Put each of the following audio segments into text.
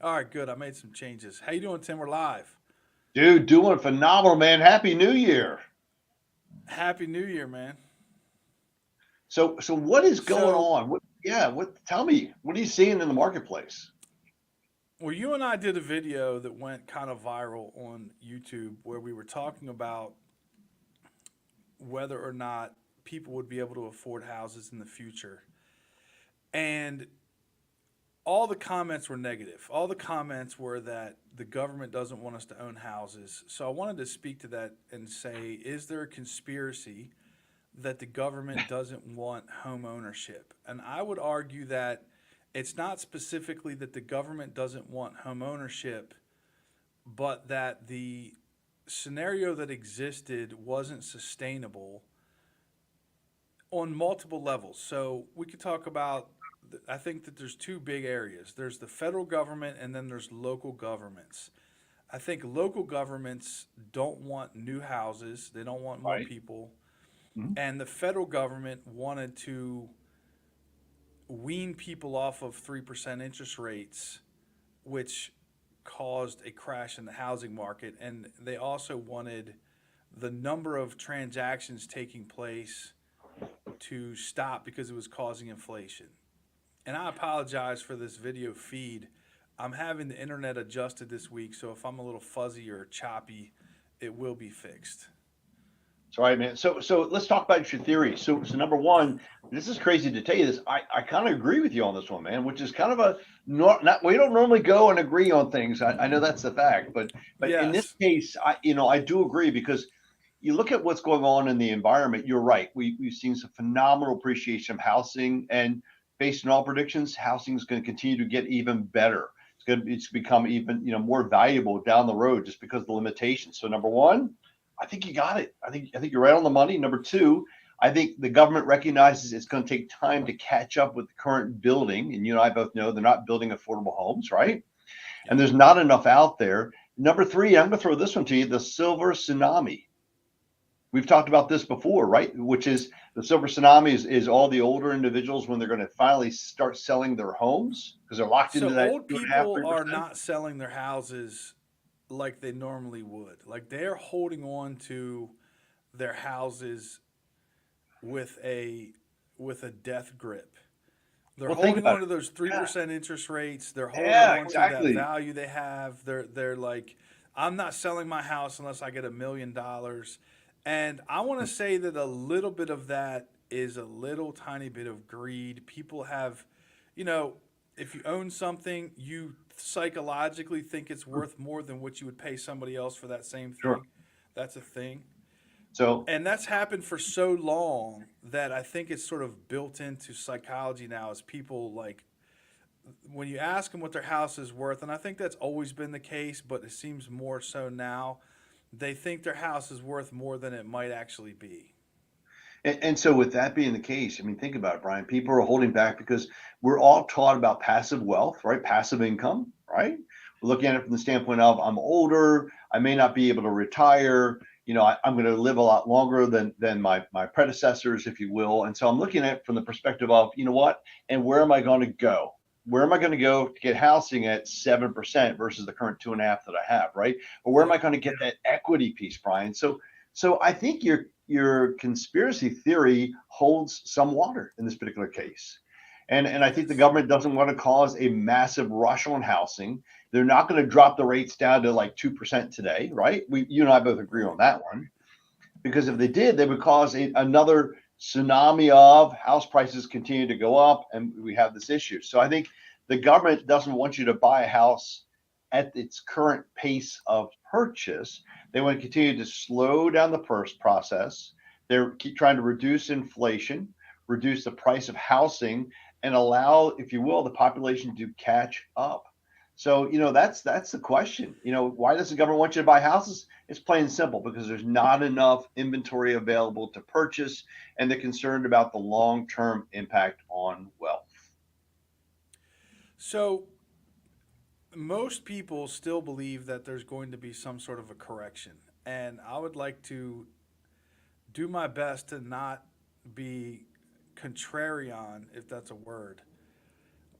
All right, good. I made some changes. How you doing, Tim? We're live. Dude, doing phenomenal, man. Happy New Year. Happy New Year, man. So what is going So, on? Tell me, what are you seeing in the marketplace? well, you and I did a video that went kind of viral on YouTube where we were talking about whether or not people would be able to afford houses in the future. And all the comments were negative. All the comments were that the government doesn't want us to own houses. So I wanted to speak to that and say, is there a conspiracy that the government doesn't want home ownership? And I would argue that it's not specifically that the government doesn't want home ownership, but that the scenario that existed wasn't sustainable on multiple levels. So we could talk about, I think that there's two big areas. There's the federal government and then there's local governments. I think local governments don't want new houses, they don't want more Right. people. Mhm. And the federal government wanted to wean people off of 3% interest rates, which caused a crash in the housing market. And they also wanted the number of transactions taking place to stop because it was causing inflation. And I apologize for this video feed. I'm having the internet adjusted this week, so if I'm a little fuzzy or choppy, it will be fixed. It's all right, man. So let's talk about your theory. So number one, this is crazy to tell you this. I kind of agree with you on this one, man, which is kind of a not we don't normally go and agree on things. I know that's the fact, but in this Yes. case, I do agree because you look at what's going on in the environment. You're right. We've seen some phenomenal appreciation of housing, and based on all predictions, housing is going to continue to get even better. It's become even more valuable down the road just because of the limitations. So number one, I think you got it. I think you're right on the money. Number two, I think the government recognizes it's going to take time to catch up with the current building, and you and I both know they're not building affordable homes, right? And Yep. there's not enough out there. Number three, I'm going to throw this one to you: the silver tsunami. We've talked about this before, right? Which is the silver tsunami is all the older individuals when they're going to finally start selling their homes because they're locked So into that old two and a half, people three are percent. not selling their houses like they normally would. Like they're holding on to their houses with a death grip. They're Well, think holding about on it. to those three Yeah, percent interest rates. They're holding yeah, on to that exactly. value they have. They're like, I'm not selling my house unless I get $1 million. And I want to say that a little bit of that is a little tiny bit of greed. People have, you know, if you own something, you psychologically think it's worth more than what you would pay somebody else for that same Sure. thing. That's a thing. So And that's happened for so long that I think it's sort of built into psychology now as people like when you ask them what their house is worth, and I think that's always been the case, but it seems more so now, they think their house is worth more than it might actually be. And so, with that being the case, I mean, think about it, Brian. People are holding back because we're all taught about passive wealth, right? Passive income, right? We're looking at it from the standpoint of I'm older, I may not be able to retire. I'm going to live a lot longer than my predecessors, if you will. And so, I'm looking at it from the perspective of, you know what, and where am I going to go? Where am I going to go to get housing at 7% versus the current 2.5 that I have, right? Or where am I Yep. going to get that equity piece, Brian? So I think your conspiracy theory holds some water in this particular case. And I think the Yes. government doesn't want to cause a massive rush on housing. They're not going to drop the rates down to like 2% today, right? You and I both agree on Right. that one. Because if they did, they would cause another tsunami of house prices continue to go up, and we have this issue. So I think the government doesn't want you to buy a house at its current pace of purchase. They want to continue to slow down the process. They're keep trying to reduce inflation, reduce the price of housing, and allow, if you will, the population to catch up. So that's the question. Why does the government want you to buy houses? It's plain and simple because there's not enough inventory available to purchase, and they're concerned about the long-term impact on wealth. So most people still believe that there's going to be some sort of a correction. And I would like to do my best to not be contrarian, if that's a word.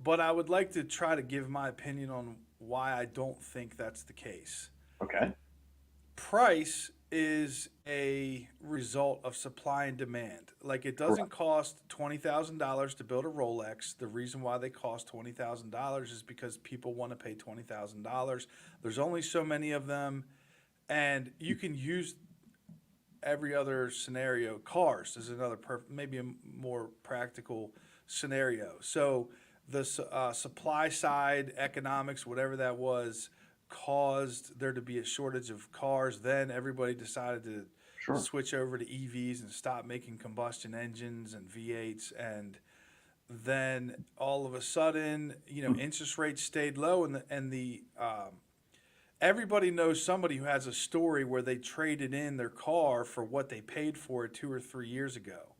But I would like to try to give my opinion on why I don't think that's the case. Okay. Price is a result of supply and demand. Like it doesn't Correct. cost $20,000 to build a Rolex. The reason why they cost $20,000 is because people want to pay $20,000. There's only so many of them, and you can use every other scenario. Cars is another maybe a more practical scenario. So the supply side economics, whatever that was, caused there to be a shortage of cars. Then everybody decided to Sure. switch over to EVs and stop making combustion engines and V8s. And then all of a sudden, interest rates stayed low, and everybody knows somebody who has a story where they traded in their car for what they paid for it 2 or 3 years ago.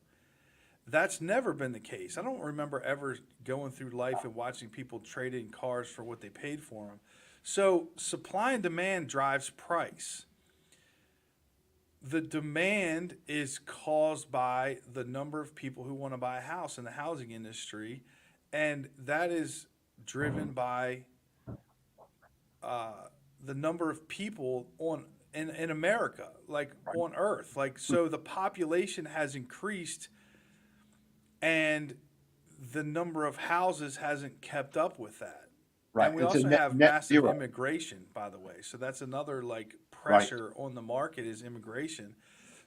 That's never been the case. I don't remember ever going through life and watching people trade in cars for what they paid for them. So supply and demand drives price. The demand is caused by the number of people who want to buy a house in the housing industry, and that is driven by the number of people in America, like on Earth. Like, so the population has increased, and the number of houses hasn't kept up with that. Right. And we It's a also net, have net massive zero. immigration, by the way. So that's another like Right. pressure on the market is immigration.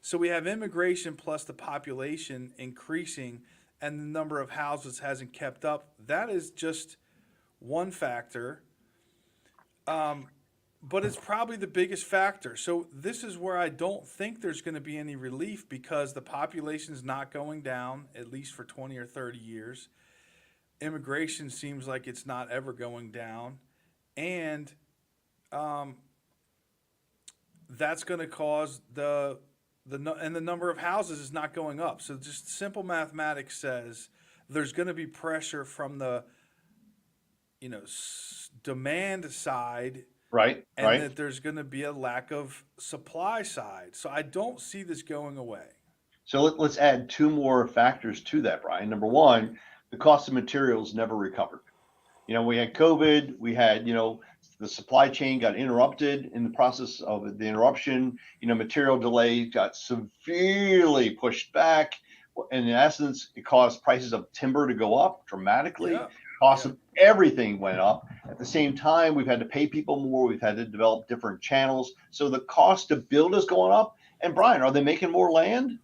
So we have immigration plus the population increasing, and the number of houses hasn't kept up. That is just one factor. But it's probably the biggest factor. So this is where I don't think there's going to be any relief because the population is not going down, at least for 20 or 30 years. Immigration seems like it's not ever going down. And that's going to cause the number of houses is not going up. So just simple mathematics says there's going to be pressure from the demand side, Right. and Right. that there's going to be a lack of supply side. So I don't see this going away. So let's add two more factors to that, Brian. Number one, the cost of materials never recovered. We had COVID, we had, the supply chain got interrupted in the process of the interruption, material delays got severely pushed back. And in essence, it caused prices of timber to go up dramatically. Yeah. Cost Yeah. of everything went up. At the same time, we've had to pay people more. We've had to develop different channels. So the cost to build is going up. And Brian, are they making more land?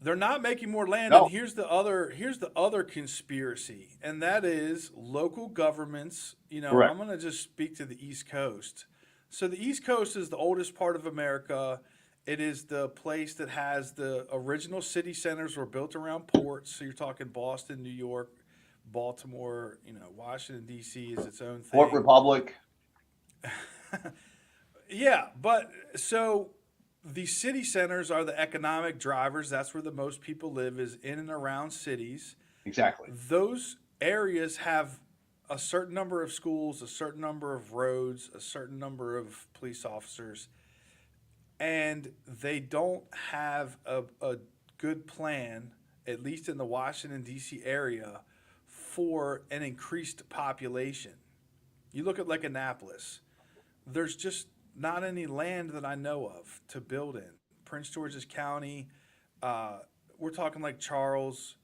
They're not making more land, No. and here's the other conspiracy, and that is local governments. Correct. I'm going to just speak to the East Coast. So the East Coast is the oldest part of America. It is the place that has the original city centers were built around ports. So you're talking Boston, New York, Baltimore. Washington D.C. is its own thing. Port Republic. Yeah, but so the city centers are the economic drivers. That's where the most people live, is in and around cities. Exactly. Those areas have a certain number of schools, a certain number of roads, a certain number of police officers, and they don't have a good plan, at least in the Washington, D.C. area, for an increased population. You look at like Annapolis, there's just not any land that I know of to build in. Prince George's County, we're talking like Charles,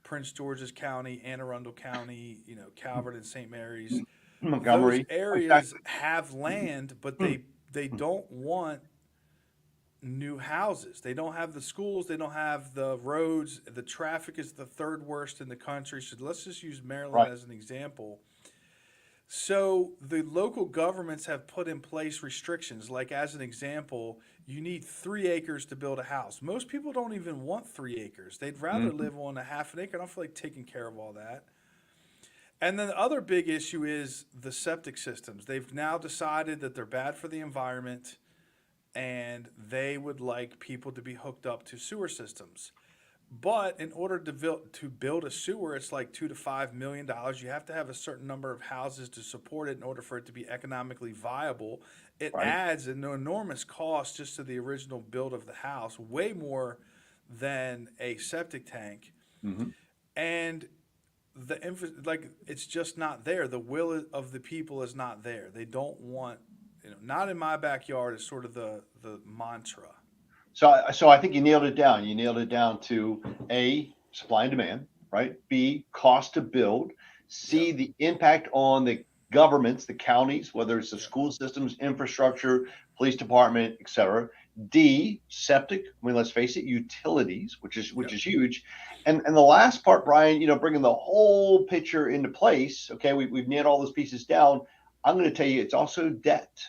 Prince George's County, Anne Arundel County, Calvert and St. Mary's. Montgomery. Those areas have land, but they don't want new houses. They don't have the schools. They don't have the roads. The traffic is the third worst in the country. So let's just use Maryland Right. as an example. So the local governments have put in place restrictions. Like as an example, you need 3 acres to build a house. Most people don't even want 3 acres. They'd rather live on a half an acre. I don't feel like taking care of all that. And then the other big issue is the septic systems. They've now decided that they're bad for the environment, and they would like people to be hooked up to sewer systems. But in order to build a sewer, it's like $2 to $5 million. You have to have a certain number of houses to support it in order for it to be economically viable. It Right. adds an enormous cost just to the original build of the house, way more than a septic tank. Mm-hmm. And like it's just not there. The will of the people is not there. They don't want, not in my backyard is sort of the mantra. So I think you nailed it down. You nailed it down to A, supply and demand, right? B, cost to build. C, Yep. the impact on the governments, the counties, whether it's the Yep. school systems, infrastructure, police department, et cetera. D, septic. I mean, let's face it, utilities, which Yep. is huge. And the last part, Brian, bringing the whole picture into place. Okay, we've nailed all those pieces down. I'm going to tell you, it's also debt.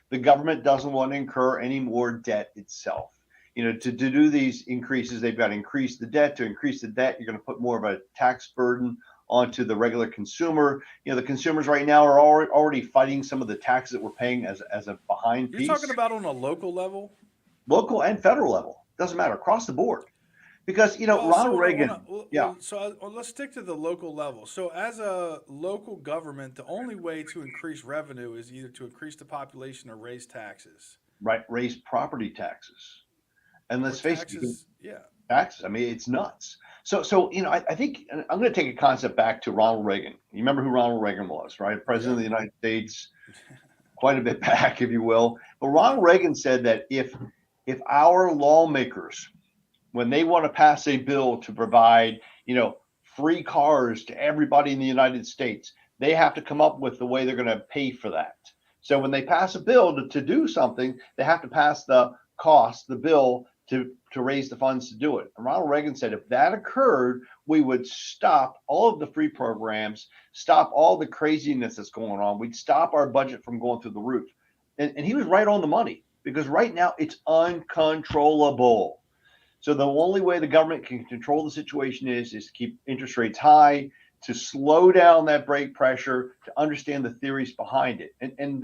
The government doesn't want to incur any more debt itself. To do these increases, they've got to increase the debt. To increase the debt, you're going to put more of a tax burden onto the regular consumer. The consumers right now are already fighting some of the taxes that we're paying as a behind You're piece. talking about on a local level? Local and federal level. Doesn't matter, across the board. Because, Well, Ronald Reagan. Yeah. So let's stick to the local level. So as a local government, the only way to increase revenue is either to increase the population or raise taxes. Right. Raise property taxes. And let's face it, Taxes, yeah. taxes. I mean, it's nuts. So I think I'm going to take a concept back to Ronald Reagan. You remember who Ronald Reagan was, right? President of the United States, quite a bit back, if you will. But Ronald Reagan said that if our lawmakers, when they want to pass a bill to provide, free cars to everybody in the United States, they have to come up with the way they're going to pay for that. So when they pass a bill to do something, they have to pass the bill to raise the funds to do it. And Ronald Reagan said if that occurred, we would stop all of the free programs, stop all the craziness that's going on. We'd stop our budget from going through the roof. And he was right on the money, because right now it's uncontrollable. So the only way the government can control the situation is to keep interest rates high, to slow down that brake pressure, to understand the theories behind it. And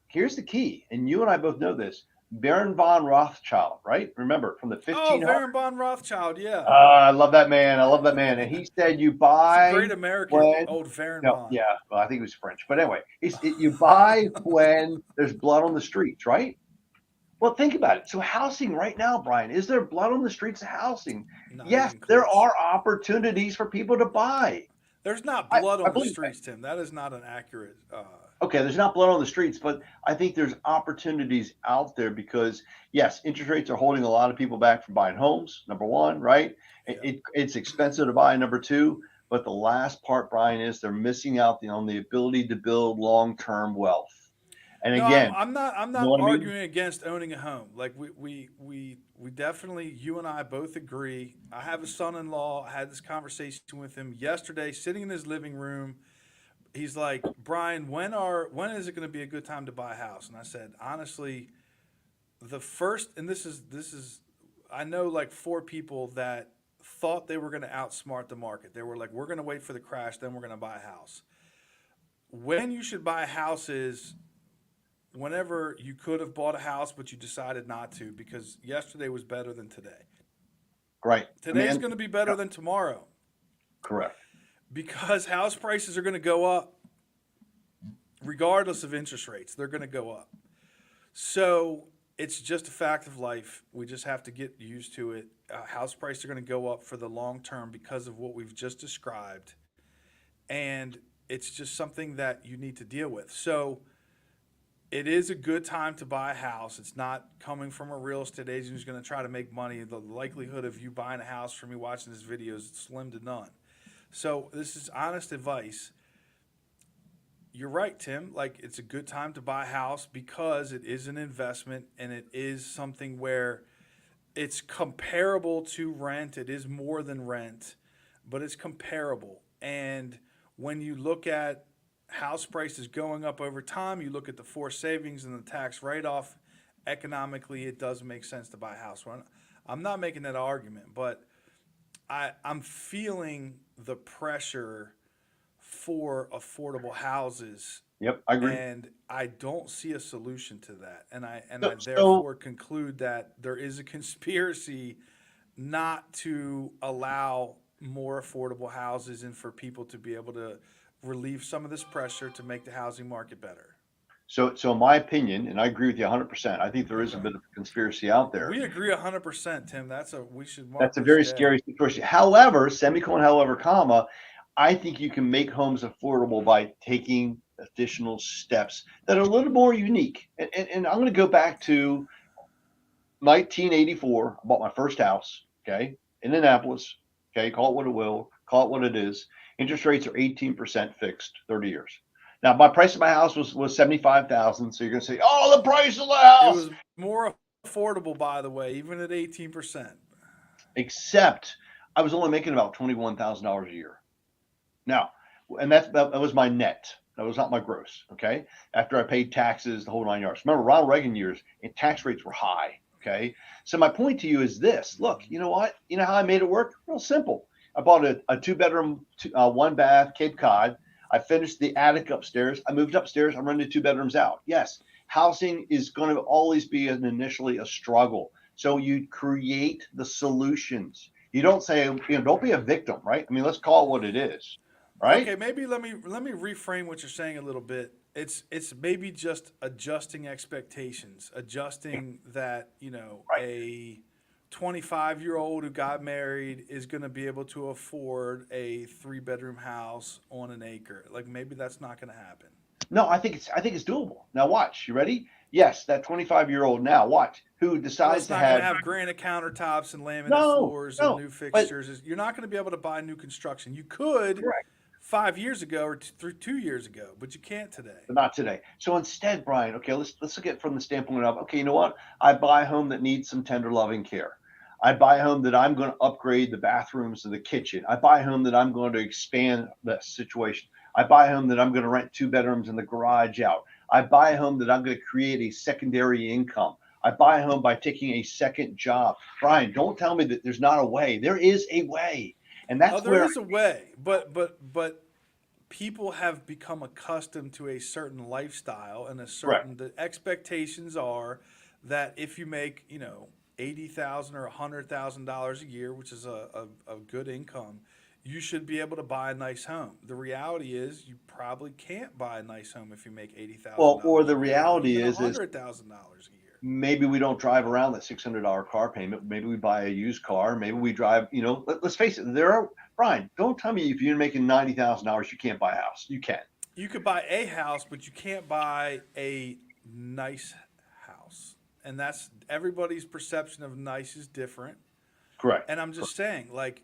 here's the key, and you and I both know this. Baron von Rothschild, right? Remember, from the 1500s. Oh, Baron von Rothschild, yeah. I love that man. And he said, you buy. He's a great American, old Baron von. Yeah, well, I think it was French. But anyway, you buy when there's blood on the streets, right? Well, think about it. So housing right now, Brian, is there blood on the streets of housing? Not Yes, even there close. are opportunities for people to buy. There's not blood on the believe streets, Tim. That is not an accurate. Okay, there's not blood on the streets, but I think there's opportunities out there because, yes, interest rates are holding a lot of people back from buying homes, number one, right? Yeah. It's expensive to buy, number two. But the last part, Brian, is they're missing out on the ability to build long-term wealth. And No, again, I'm not arguing against owning a home. Like we definitely, you and I both agree. I have a son-in-law. I had this conversation with him yesterday, sitting in his living room. He's like, Brian, when is it going to be a good time to buy a house? And I said, honestly, the first, and this is, I know like 4 people that thought they were going to outsmart the market. They were like, we're going to wait for the crash, then we're going to buy a house. When you should buy a house is whenever you could have bought a house, but you decided not to, because yesterday was better than today. right. Today's going to be better than tomorrow. Correct. Because house prices are going to go up regardless of interest rates. They're going to go up. So it's just a fact of life. We just have to get used to it. House prices are going to go up for the long term because of what we've just described. And it's just something that you need to deal with. So it is a good time to buy a house. It's not coming from a real estate agent who's going to try to make money. The likelihood of you buying a house from me watching this video is slim to none. So this is honest advice. You're right, Tim. Like, it's a good time to buy a house because it is an investment and it is something where it's comparable to rent. It is more than rent, but it's comparable. And when you look at house prices going up over time, you look at the forced savings and the tax write-off, economically it does make sense to buy a house. I'm not making that argument, but I'm feeling the pressure for affordable houses. Yep, I agree. And I don't see a solution to that. And I So- therefore conclude that there is a conspiracy not to allow more affordable houses and for people to be able to relieve some of this pressure to make the housing market better. So in my opinion, and I agree with you 100%, I think there is a bit of a conspiracy out there. We agree 100%, Tim. We should mark That's a this very day. scary situation. However, semicolon, however, comma, I think you can make homes affordable by taking additional steps that are a little more unique. And I'm going to go back to 1984. I bought my first house, okay, in Annapolis. Okay, call it what it will, call it what it is. Interest rates are 18% fixed, 30 years. Now, my price of my house was 75,000. So you're going to say, oh, the price of the It house. was more affordable, by the way, even at 18%. Except I was only making about $21,000 a year. Now, and that was my net. That was not my gross. Okay. After I paid taxes, the whole 9 yards. Remember, Ronald Reagan years, and tax rates were high. Okay. So my point to you is this: look, you know what? You know how I made it work? Real simple. I bought a 2-bedroom, 1-bath Cape Cod. I finished the attic upstairs. I moved upstairs. I'm renting 2 bedrooms out. Yes, housing is going to always be initially a struggle. So you create the solutions. You don't say, don't be a victim, right? I mean, let's call it what it is, right? Okay, maybe let me reframe what you're saying a little bit. It's maybe just adjusting expectations, adjusting that, Right. a 25-year-old who got married is going to be able to afford a 3-bedroom house on an acre. Like maybe that's not going to happen. No, I think it's doable. Now watch. You ready? Yes, that 25-year-old now watch who Well, decides it's to not going to have have granite countertops and laminate no, floors and no, new but fixtures. You're not going to be able to buy new construction. You could correct, 5 years ago or 2 years ago, but you can't today. but not today. So instead, Brian, okay, let's look at it from the standpoint of, okay, you know what? I buy a home that needs some tender loving care. I buy a home that I'm going to upgrade the bathrooms and the kitchen. I buy a home that I'm going to expand the situation. I buy a home that I'm going to rent 2 bedrooms and the garage out. I buy a home that I'm going to create a secondary income. I buy a home by taking a second job. Brian, don't tell me that there's not a way. There is a way. And Oh, that's there where is a way, but people have become accustomed to a certain lifestyle and correct. the expectations are that if you make, 80,000 or $100,000 a year, which is a good income, you should be able to buy a nice home. The reality is you probably can't buy a nice home if you make eighty thousand Well, or dollars the a year or reality even is $100,000 a year. maybe we don't drive around that $600 car payment. Maybe we buy a used car. Maybe we drive, let's face it, Brian, don't tell me if you're making $90,000, you can't buy a house. You can. You could buy a house, but you can't buy a nice house. And that's everybody's perception of nice is different. Correct. And I'm just saying, like,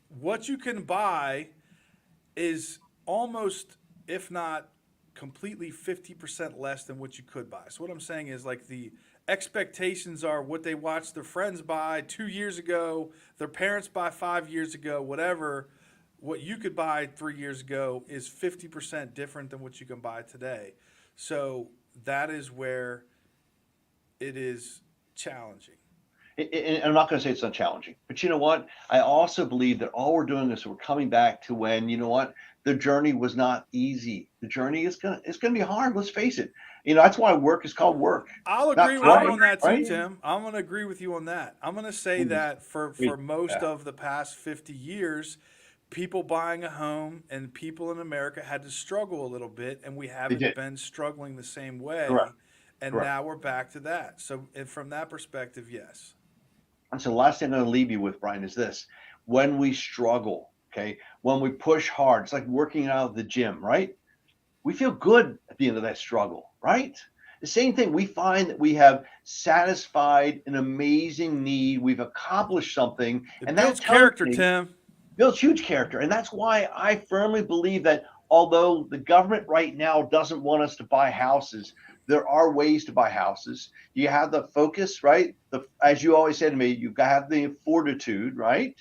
what you can buy is almost, if not completely, 50% less than what you could buy. So what I'm saying is, like, the expectations are what they watched their friends buy 2 years ago, their parents buy 5 years ago, whatever. What you could buy 3 years ago is 50% different than what you can buy today. So that is where it is challenging. And I'm not going to say it's not challenging, but you know what? I also believe that all we're doing is we're coming back to when, you know what? The journey was not easy. The journey it's gonna be hard. Let's face it. That's why work is called work, I'll not agree with you play, on that too, right? Tim. I'm going to agree with you on that. I'm going to say Please, that for please. most Yeah, of the past 50 years, people buying a home and people in America had to struggle a little bit, and we they haven't did. been struggling the same way. Correct. And Correct. now we're back to that. So, and from that perspective, yes. And so the last thing I'm going to leave you with, Brian, is this: when we struggle, okay, when we push hard, it's like working out at the gym, right? We feel good at the end of that struggle, right? The same thing, we find that we have satisfied an amazing need, we've accomplished something, It and that builds tells character, me Tim. builds huge character. And that's why I firmly believe that although the government right now doesn't want us to buy houses, there are ways to buy houses. You have the focus, right? As you always say to me, you've got to have the fortitude, right?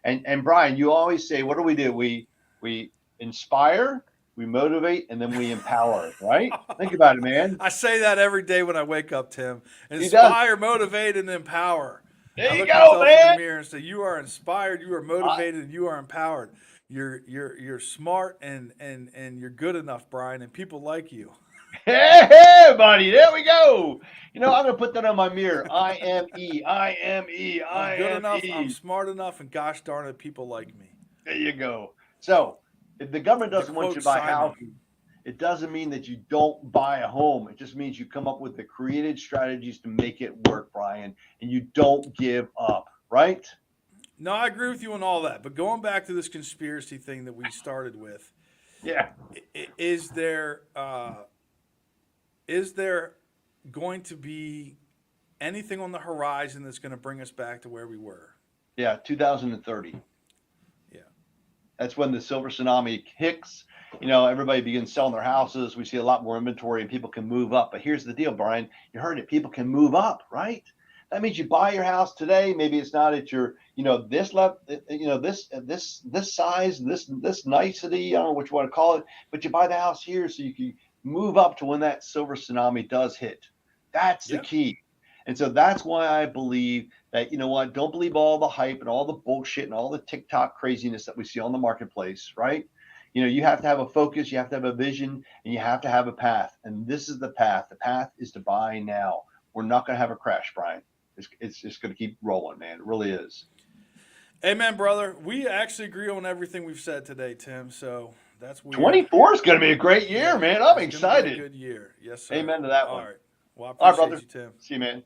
And Brian, you always say, what do? We inspire, we motivate, and then we empower, right? Think about it, man. I say that every day when I wake up, Tim. He does. Inspire, motivate, and empower. There I you look go, myself in the man. mirror and say, "You are inspired. You are I, motivated. And you are empowered. You're smart and you're good enough, Brian. And people like you." hey, buddy, there we go. I'm gonna put that on my mirror. I am E. I am E. I'm I good am enough. I'm E. smart enough, and gosh darn it, people like me. There you go. So, if the government To doesn't want you quote to buy Simon, houses, it doesn't mean that you don't buy a home. It just means you come up with the creative strategies to make it work, Brian, and you don't give up, right? No, I agree with you on all that. But going back to this conspiracy thing that we started with, Yeah. is there going to be anything on the horizon that's going to bring us back to where we were? Yeah. 2030. Yeah. That's when the silver tsunami kicks. You know, everybody begins selling their houses. We see a lot more inventory and people can move up. But here's the deal, Brian. You heard it. People can move up, right? That means you buy your house today. Maybe it's not at your, this level, this size, this nicety. I don't know what you want to call it, but you buy the house here so you can move up to when that silver tsunami does hit. That's the Yeah. key. And so that's why I believe that, you know what, don't believe all the hype and all the bullshit and all the TikTok craziness that we see on the marketplace, right? You have to have a focus, you have to have a vision, and you have to have a path. And this is the path. The path is to buy now. We're not going to have a crash, Brian. It's just going to keep rolling, man. It really is. Amen, brother. We actually agree on everything we've said today, Tim. So that's weird. 24 is going to be a great year, man. I'm It's gonna be a excited. good year. Yes, sir. Amen to that All one. right. Well, I All right, appreciate brother. you, Tim. See you, man.